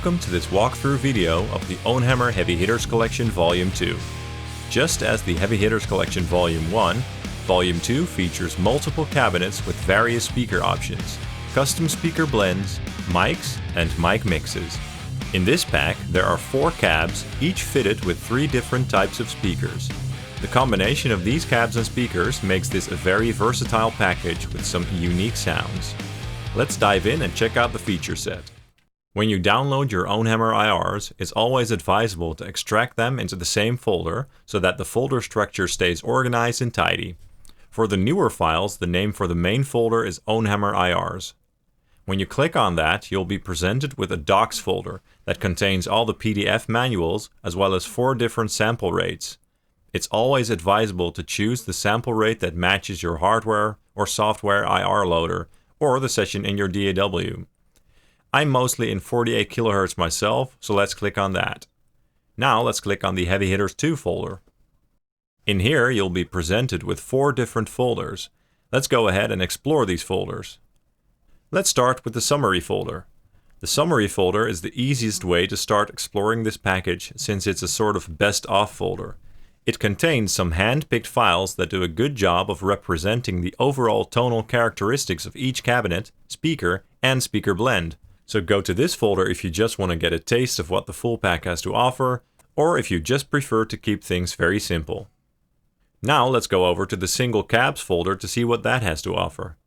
Welcome to this walkthrough video of the OwnHammer Heavy Hitters Collection Volume 2. Just as the Heavy Hitters Collection Volume 1, Volume 2 features multiple cabinets with various speaker options, custom speaker blends, mics, and mic mixes. In this pack, there are 4 cabs, each fitted with 3 different types of speakers. The combination of these cabs and speakers makes this a very versatile package with some unique sounds. Let's dive in and check out the feature set. When you download your OwnHammer IRs, it's always advisable to extract them into the same folder so that the folder structure stays organized and tidy. For the newer files, the name for the main folder is OwnHammer IRs. When you click on that, you'll be presented with a docs folder that contains all the PDF manuals as well as 4 different sample rates. It's always advisable to choose the sample rate that matches your hardware or software IR loader or the session in your DAW. I'm mostly in 48 kHz myself, so let's click on that. Now let's click on the Heavy Hitters 2 folder. In here you'll be presented with 4 different folders. Let's go ahead and explore these folders. Let's start with the summary folder. The summary folder is the easiest way to start exploring this package since it's a sort of best of folder. It contains some hand-picked files that do a good job of representing the overall tonal characteristics of each cabinet, speaker, and speaker blend. So go to this folder if you just want to get a taste of what the full pack has to offer, or if you just prefer to keep things very simple. Now let's go over to the single cabs folder to see what that has to offer.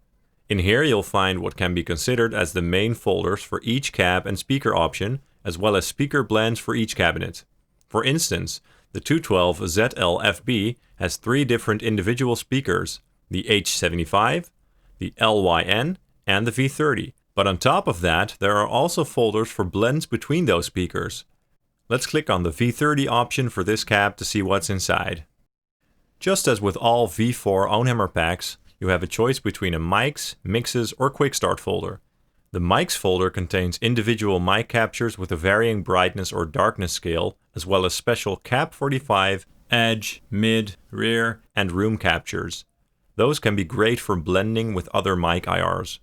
In here you'll find what can be considered as the main folders for each cab and speaker option, as well as speaker blends for each cabinet. For instance, the 212 ZL-FB has 3 different individual speakers, the H75, the LYN, and the V30. But on top of that, there are also folders for blends between those speakers. Let's click on the V30 option for this cab to see what's inside. Just as with all V4 OwnHammer packs, you have a choice between a mics, mixes, or quick start folder. The mics folder contains individual mic captures with a varying brightness or darkness scale, as well as special Cap 45, edge, mid, rear, and room captures. Those can be great for blending with other mic IRs.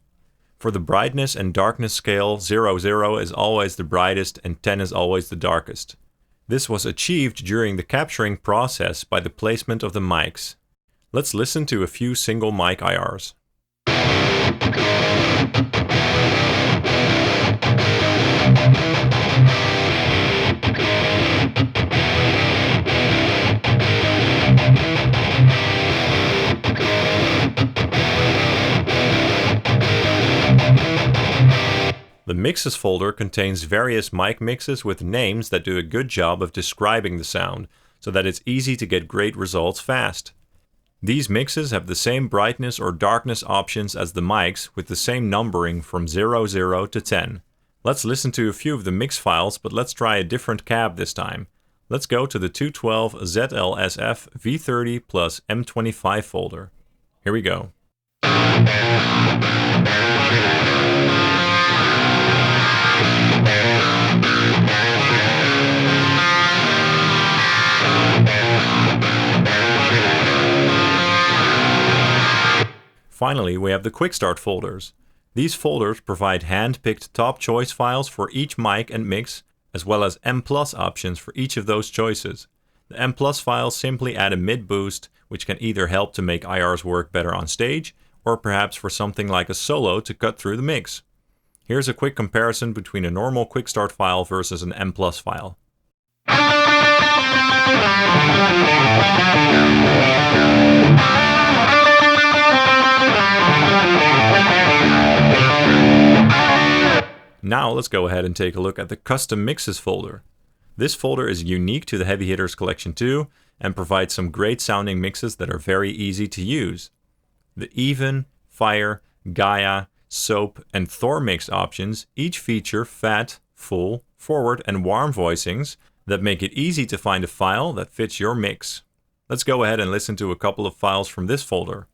For the brightness and darkness scale, 00 is always the brightest and 10 is always the darkest. This was achieved during the capturing process by the placement of the mics. Let's listen to a few single mic IRs. The mixes folder contains various mic mixes with names that do a good job of describing the sound, so that it's easy to get great results fast. These mixes have the same brightness or darkness options as the mics with the same numbering from 00 to 10. Let's listen to a few of the mix files, but let's try a different cab this time. Let's go to the 212 ZLSF V30 plus M25 folder. Here we go. Finally, we have the quick start folders. These folders provide hand-picked top choice files for each mic and mix, as well as M+ options for each of those choices. The M+ files simply add a mid boost, which can either help to make IRs work better on stage, or perhaps for something like a solo to cut through the mix. Here's a quick comparison between a normal quick start file versus an M+ file. Now let's go ahead and take a look at the custom mixes folder. This folder is unique to the Heavy Hitters Collection 2 and provides some great sounding mixes that are very easy to use. The Even, Fire, Gaia, Soap, and Thor mix options each feature fat, full, forward, and warm voicings that make it easy to find a file that fits your mix. Let's go ahead and listen to a couple of files from this folder.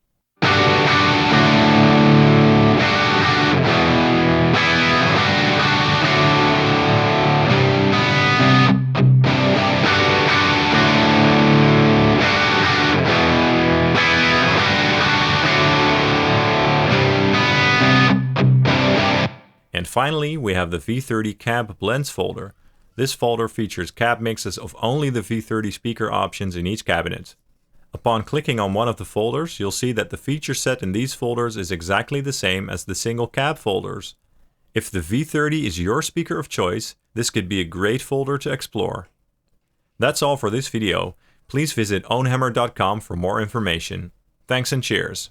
And Finally, we have the V30 Cab Blends folder. This folder features cab mixes of only the V30 speaker options in each cabinet. Upon clicking on one of the folders, you'll see that the feature set in these folders is exactly the same as the single cab folders. If the V30 is your speaker of choice, this could be a great folder to explore. That's all for this video. Please visit ownhammer.com for more information. Thanks and cheers.